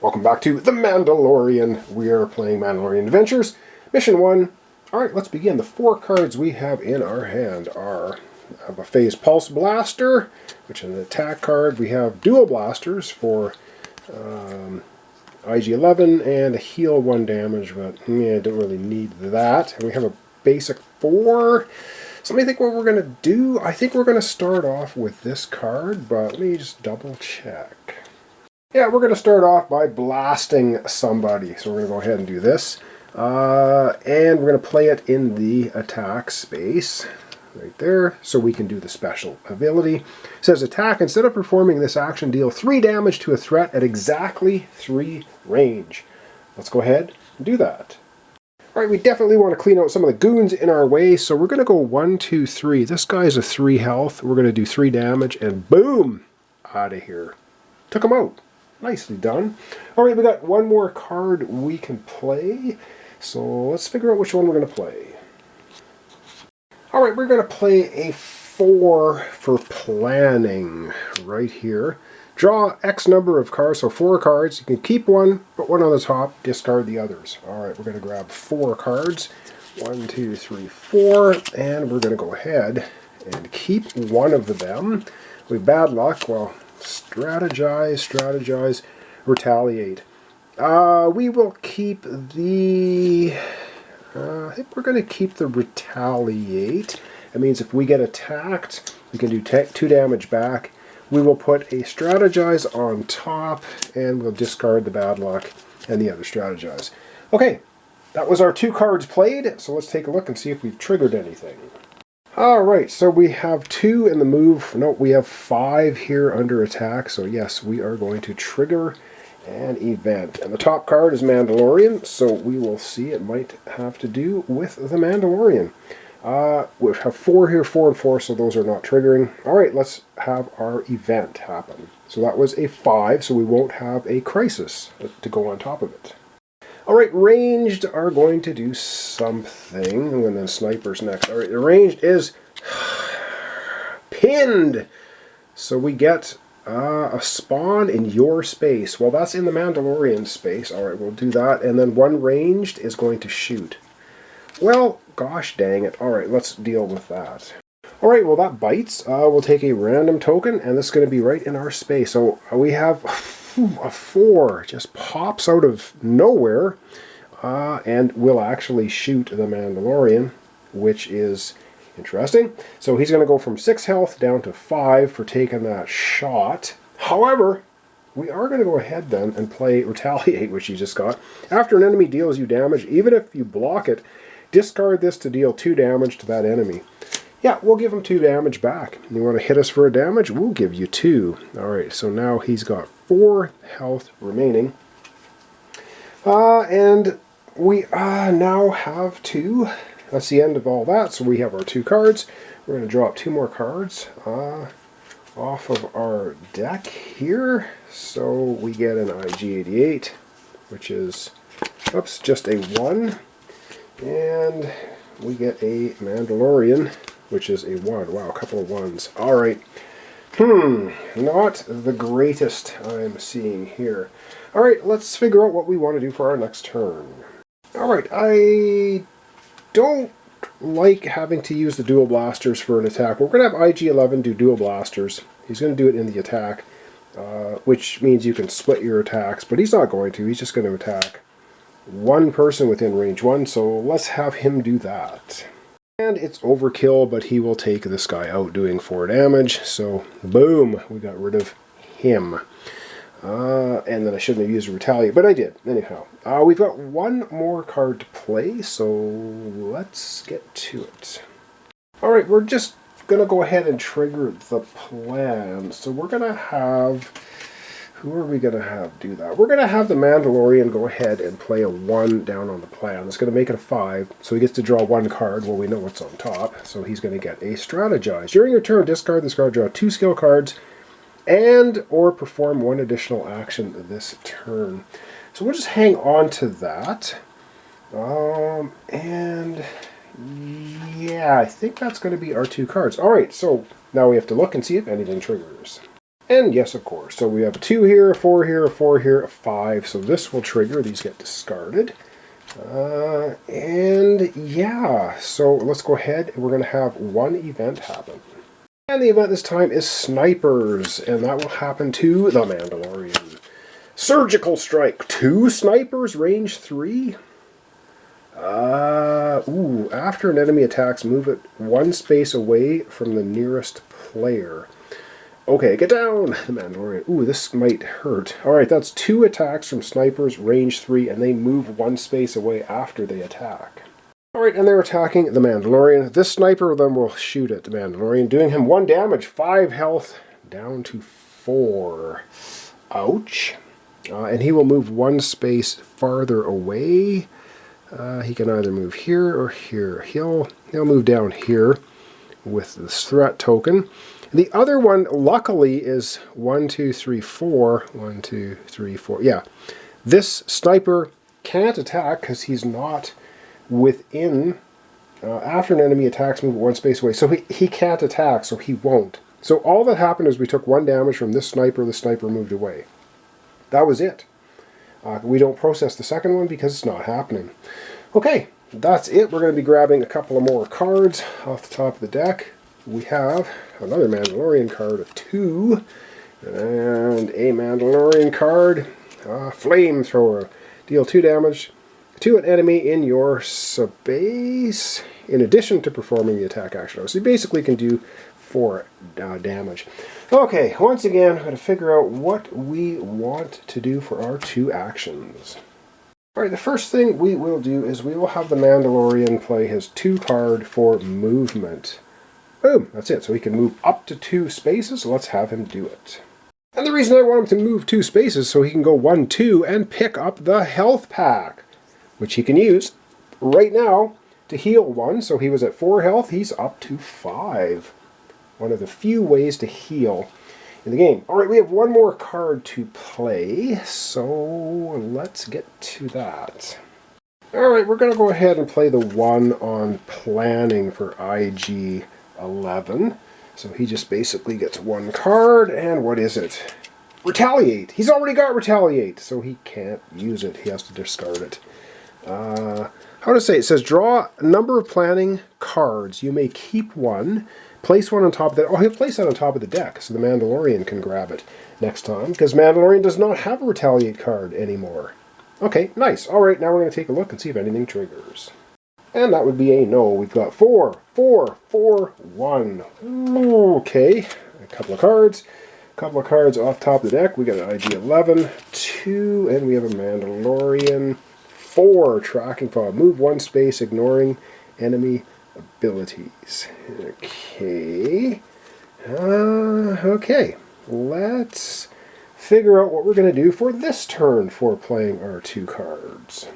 Welcome back to The Mandalorian. We are playing Mandalorian Adventures. Mission 1. Alright, let's begin. The 4 cards we have in our hand are a Phase Pulse Blaster, which is an attack card. We have Dual Blasters for IG-11 and a heal 1 damage, but yeah, don't really need that. And we have a basic 4. So let me think what we're going to do. I think we're going to start off with this card, but let me just double check. Yeah, we're going to start off by blasting somebody. So we're going to go ahead and do this. And we're going to play it in the attack space. Right there. So we can do the special ability. It says attack. Instead of performing this action, deal 3 damage to a threat at exactly 3 range. Let's go ahead and do that. Alright, we definitely want to clean out some of the goons in our way. So we're going to go 1, 2, 3. This guy's a 3 health. We're going to do 3 damage and boom! Out of here. Took him out. Nicely done. Alright, we got one more card we can play. So let's figure out which one we're going to play. Alright, we're going to play a 4 for planning right here. Draw X number of cards, so 4 cards. You can keep one, put one on the top, discard the others. Alright, we're going to grab 4 cards. 1, 2, 3, 4. And we're going to go ahead and keep one of them. With bad luck, well, strategize, retaliate. We will keep the... I think we're going to keep the retaliate. That means if we get attacked, we can do 2 damage back. We will put a strategize on top, and we'll discard the bad luck and the other strategize. Okay, that was our 2 cards played, so let's take a look and see if we've triggered anything. Alright, so we have 2 in the move. No, we have 5 here under attack. So yes, we are going to trigger an event. And the top card is Mandalorian, so we will see. It might have to do with the Mandalorian. We have 4 here, 4 and 4, so those are not triggering. Alright, let's have our event happen. So that was a 5, so we won't have a crisis to go on top of it. Alright, ranged are going to do something, and then snipers next. Alright, the ranged is pinned. So we get a spawn in your space. Well, that's in the Mandalorian space. Alright, we'll do that. And then 1 ranged is going to shoot. Well, gosh dang it. Alright, let's deal with that. Alright, well that bites. We'll take a random token, and this is going to be right in our space. So we have... a 4 just pops out of nowhere and will actually shoot the Mandalorian, which is interesting. So he's going to go from 6 health down to 5 for taking that shot. However, we are going to go ahead then and play Retaliate, which he just got. After an enemy deals you damage, even if you block it, discard this to deal 2 damage to that enemy. Yeah, we'll give him 2 damage back. You want to hit us for a damage? We'll give you 2. Alright, so now he's got 4 health remaining. And we now have 2. That's the end of all that. So we have our 2 cards. We're going to drop 2 more cards off of our deck here. So we get an IG-88, which is, oops, just a 1. And we get a Mandalorian, which is a 1. Wow, a couple of 1s. Alright. Not the greatest I'm seeing here. Alright, let's figure out what we want to do for our next turn. Alright, I don't like having to use the dual blasters for an attack. We're going to have IG-11 do dual blasters. He's going to do it in the attack, which means you can split your attacks, but he's not going to. He's just going to attack 1 person within range 1, so let's have him do that. And it's overkill, but he will take this guy out doing 4 damage. So, boom, we got rid of him. And then I shouldn't have used a retaliate, but I did. Anyhow, we've got 1 more card to play, so let's get to it. Alright, we're just going to go ahead and trigger the plan. So we're going to have... Who are we going to have do that? We're going to have the Mandalorian go ahead and play a 1 down on the plan. It's going to make it a 5, so he gets to draw 1 card. Well, we know what's on top, so he's going to get a strategize. During your turn, discard this card, draw 2 skill cards, and or perform 1 additional action this turn. So we'll just hang on to that. And yeah, I think that's going to be our 2 cards. Alright, so now we have to look and see if anything triggers. And yes, of course. So we have a 2 here, a 4 here, a 4 here, a 5. So this will trigger. These get discarded. And yeah, so let's go ahead and we're going to have one event happen. And the event this time is snipers, and that will happen to the Mandalorian. Surgical strike, 2 snipers, range 3. After an enemy attacks, move it 1 space away from the nearest player. Okay, get down, the Mandalorian. Ooh, this might hurt. Alright, that's 2 attacks from snipers, range 3, and they move 1 space away after they attack. Alright, and they're attacking the Mandalorian. This sniper then will shoot at the Mandalorian, doing him 1 damage, 5 health, down to 4. Ouch. And he will move 1 space farther away. He can either move here or here. He'll move down here with this threat token. The other one, luckily, is 1, 2, 3, 4. 1, 2, 3, 4. Yeah. This sniper can't attack because he's not within. After an enemy attacks, move 1 space away. So he can't attack, so he won't. So all that happened is we took 1 damage from this sniper. The sniper moved away. That was it. We don't process the second one because it's not happening. Okay, that's it. We're going to be grabbing a couple of more cards off the top of the deck. We have another Mandalorian card of 2, and a Mandalorian card, Flamethrower. Deal 2 damage to an enemy in your space, in addition to performing the attack action. So you basically can do 4 damage. Okay, once again, I'm going to figure out what we want to do for our 2 actions. Alright, the first thing we will do is we will have the Mandalorian play his 2 card for movement. Boom, that's it. So he can move up to 2 spaces. Let's have him do it. And the reason I want him to move 2 spaces so he can go 1, 2 and pick up the health pack, which he can use right now to heal 1. So he was at 4 health, he's up to 5. One of the few ways to heal in the game. Alright, we have 1 more card to play, so let's get to that. Alright, we're going to go ahead and play the one on planning for IG 11. So he just basically gets 1 card, and what is it? Retaliate! He's already got Retaliate, so he can't use it. He has to discard it. How to say it? It says, draw a number of planning cards. You may keep 1. Place 1 on top of that. Oh, he'll place that on top of the deck, so the Mandalorian can grab it next time, because Mandalorian does not have a Retaliate card anymore. Okay, nice. Alright, now we're going to take a look and see if anything triggers. And that would be a no. We've got 4, 4, 4, 1. Okay, a couple of cards. A couple of cards off top of the deck. We got an IG 11, 2, and we have a Mandalorian 4 tracking fob. Move 1 space, ignoring enemy abilities. Okay. Okay. Let's figure out what we're going to do for this turn for playing our 2 cards.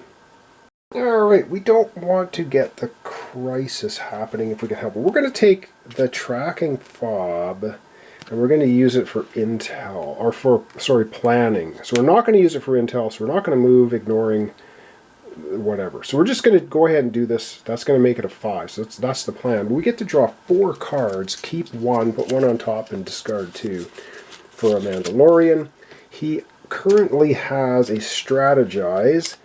Alright, we don't want to get the crisis happening if we can help it. We're going to take the tracking fob and we're going to use it for intel, or for, sorry, planning. So we're not going to use it for intel, so we're not going to move, ignoring whatever. So we're just going to go ahead and do this. That's going to make it a 5, so that's the plan. But we get to draw 4 cards, keep 1, put 1 on top, and discard 2 for a Mandalorian. He currently has a strategize.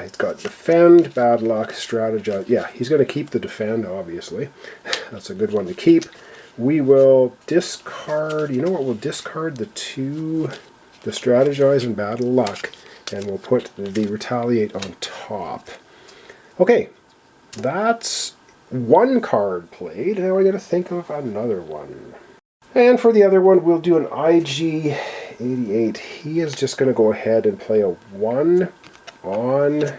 He's got defend, bad luck, strategize. Yeah, he's going to keep the defend, obviously. That's a good one to keep. We will discard, you know what, we'll discard the 2, the strategize and bad luck, and we'll put the retaliate on top. Okay, that's 1 card played. Now I got to think of another one. And for the other one, we'll do an IG 88. He is just going to go ahead and play a 1 on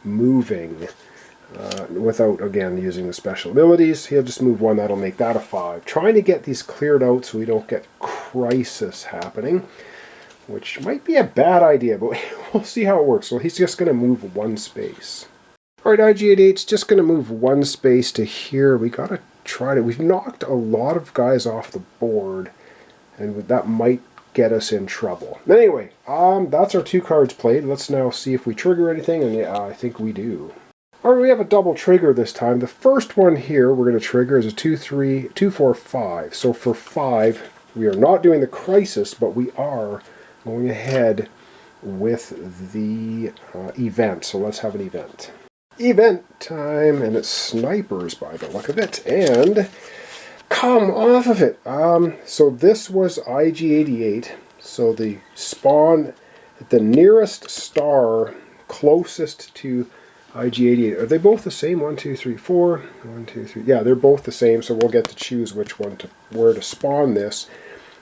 moving without, again, using the special abilities. He'll just move 1. That'll make that a 5. Trying to get these cleared out so we don't get crisis happening, which might be a bad idea, but we'll see how it works. So he's just going to move 1 space. Alright, IG88's just going to move 1 space to here. We got to try to... We've knocked a lot of guys off the board, and that might get us in trouble. Anyway, that's our 2 cards played. Let's now see if we trigger anything, and yeah, I think we do. Alright, we have a double trigger this time. The first one here we're going to trigger is a 2, 3, 2, 4, 5. So for 5, We are not doing the crisis, but we are going ahead with the event. So let's have an event. Event time, and it's snipers by the look of it. And come off of it. So this was IG-88. So the spawn at the nearest star closest to IG-88. Are they both the same? 1, 2, 3, 4. 1, 2, 3. Yeah, they're both the same, so we'll get to choose which one to where to spawn this.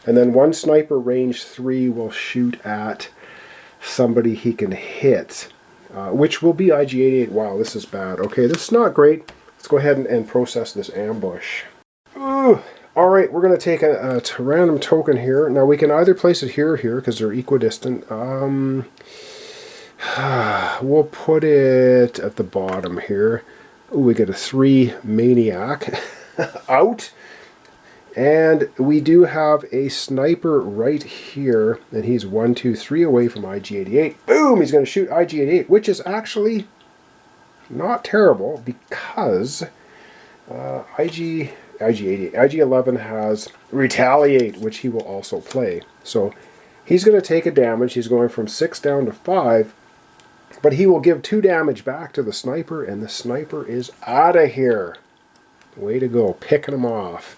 And then one sniper range 3 will shoot at somebody he can hit, which will be IG-88. Wow, this is bad. Okay, this is not great. Let's go ahead and process this ambush. Ooh. Alright, we're going to take a random token here. Now we can either place it here or here because they're equidistant. We'll put it at the bottom here. Ooh, we get a 3 maniac out. And we do have a sniper right here. And he's 1, 2, 3 away from IG-88. Boom! He's going to shoot IG-88, which is actually not terrible because IG-11 has Retaliate, which he will also play. So he's going to take a damage. He's going from 6 down to 5. But he will give 2 damage back to the sniper, and the sniper is out of here. Way to go, picking him off.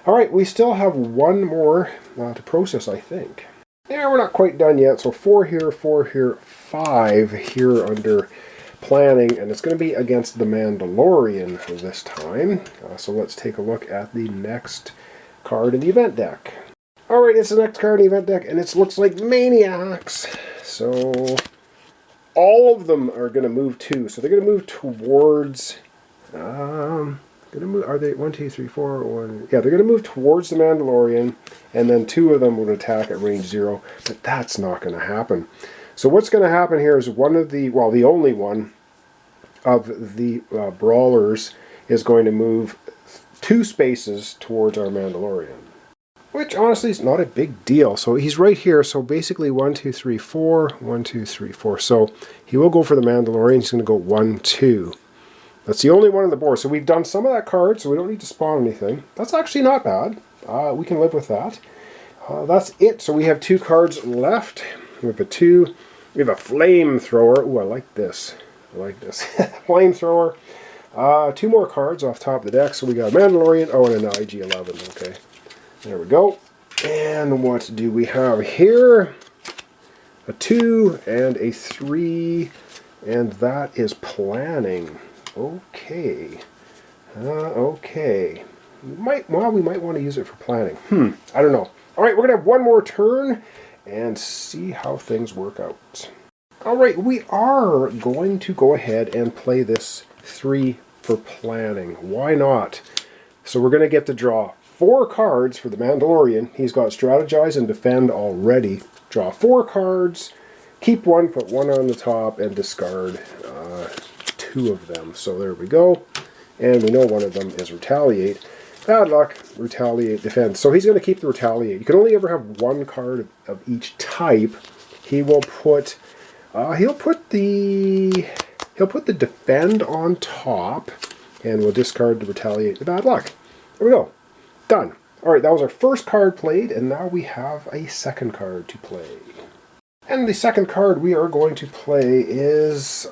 Alright, we still have one more to process, I think. Yeah, we're not quite done yet. So 4 here, 4 here, 5 here under planning, and it's going to be against the Mandalorian this time. So let's take a look at the next card in the event deck. Alright, it's the next card in the event deck, and it looks like Maniacs. So all of them are going to move too. So they're going to move towards... are they 1, 2, 3, 4? 1, yeah, they're going to move towards the Mandalorian, and then 2 of them would attack at range 0. But that's not going to happen. So what's going to happen here is one of the, well, the only one of the brawlers is going to move 2 spaces towards our Mandalorian. Which honestly is not a big deal. So he's right here. So basically 1, 2, 3, 4. 1, 2, 3, 4. So he will go for the Mandalorian. He's going to go 1, 2. That's the only one on the board. So we've done some of that card, so we don't need to spawn anything. That's actually not bad. We can live with that. That's it. So we have 2 cards left. We have a 2. We have a flamethrower. Ooh, I like this. I like this. Flamethrower. 2 more cards off top of the deck. So we got a Mandalorian. Oh, and an IG-11. Okay. There we go. And what do we have here? A 2 and a 3. And that is planning. Okay. Okay. We might want to use it for planning. I don't know. Alright, we're going to have one more turn and see how things work out. Alright, we are going to go ahead and play this 3 for planning. Why not? So we're going to get to draw 4 cards for the Mandalorian. He's got Strategize and Defend already. Draw 4 cards, keep 1, put 1 on the top, and discard 2 of them. So there we go. And we know one of them is Retaliate. Bad luck, Retaliate, Defend. So he's going to keep the Retaliate. You can only ever have 1 card of each type. He will put he'll put the Defend on top, and we'll discard the Retaliate, the Bad luck. There we go. Done. Alright, that was our first card played, and now we have a second card to play. And the second card we are going to play is,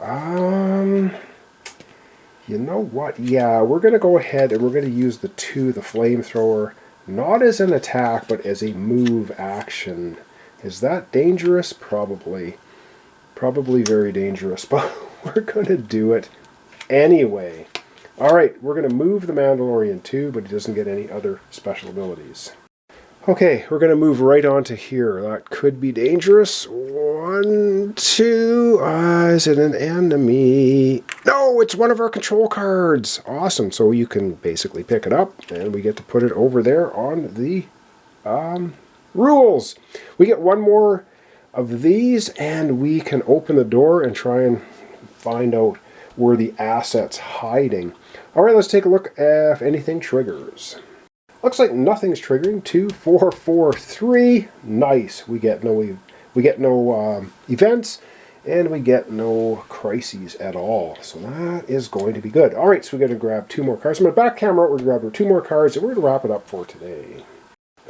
you know what? Yeah, we're going to go ahead and we're going to use the 2, the Flamethrower, not as an attack, but as a move action. Is that dangerous? Probably. Probably very dangerous, but we're going to do it anyway. Alright, we're going to move the Mandalorian too, but he doesn't get any other special abilities. Okay, we're going to move right on to here. That could be dangerous. 1, 2, is it an enemy? No, it's one of our control cards. Awesome, so you can basically pick it up, and we get to put it over there on the rules. We get 1 more of these, and we can open the door and try and find out where the asset's hiding. Alright, let's take a look if anything triggers. Looks like nothing's triggering. 2, 4, 4, 3. Nice. We get no events, and we get no crises at all. So that is going to be good. Alright, so we're going to grab 2 more cards. I'm going to back camera out. We're going to grab 2 more cards, and we're going to wrap it up for today.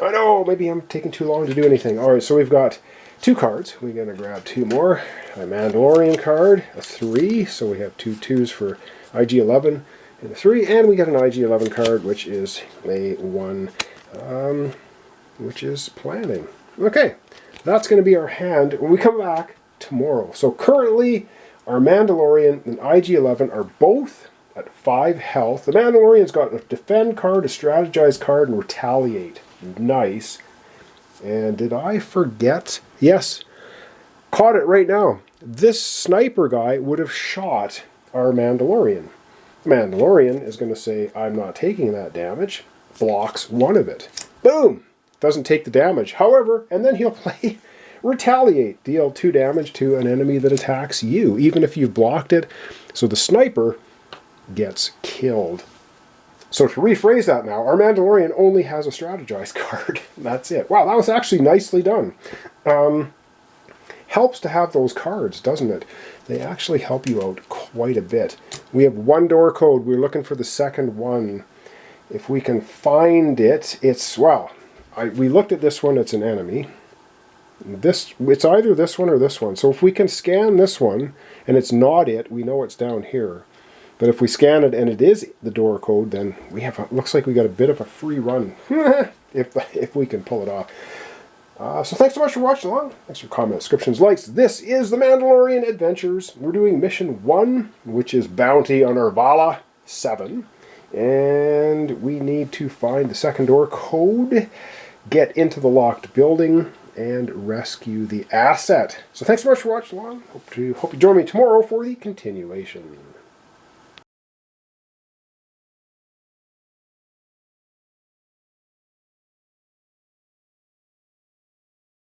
I know, maybe I'm taking too long to do anything. Alright, so we've got 2 cards. We're going to grab 2 more. A Mandalorian card, a 3. So we have 2 2s for IG-11 and a 3. And we got an IG-11 card, which is a 1, which is planning. Okay, that's going to be our hand when we come back tomorrow. So currently, our Mandalorian and IG-11 are both at 5 health. The Mandalorian's got a defend card, a strategize card, and retaliate. Nice. And did I forget? Yes. Caught it right now. This sniper guy would have shot our Mandalorian. The Mandalorian is going to say, I'm not taking that damage. Blocks 1 of it. Boom! Doesn't take the damage. However, and then he'll play retaliate. Deal 2 damage to an enemy that attacks you, even if you've blocked it. So the sniper gets killed. So to rephrase that now, our Mandalorian only has a strategize card. That's it. Wow, that was actually nicely done. Helps to have those cards, doesn't it? They actually help you out quite a bit. We have 1 door code. We're looking for the second one. If we can find it, it's, well, we looked at this one, it's an enemy. It's either this one or this one. So if we can scan this one, and it's not it, we know it's down here. But if we scan it and it is the door code, then we have looks like we got a bit of a free run if we can pull it off. So thanks so much for watching along. Thanks for comments, subscriptions, likes. This is the Mandalorian Adventures. We're doing mission 1, which is Bounty on Urvala 7. And we need to find the second door code, get into the locked building, and rescue the asset. So thanks so much for watching along. Hope you join me tomorrow for the continuation.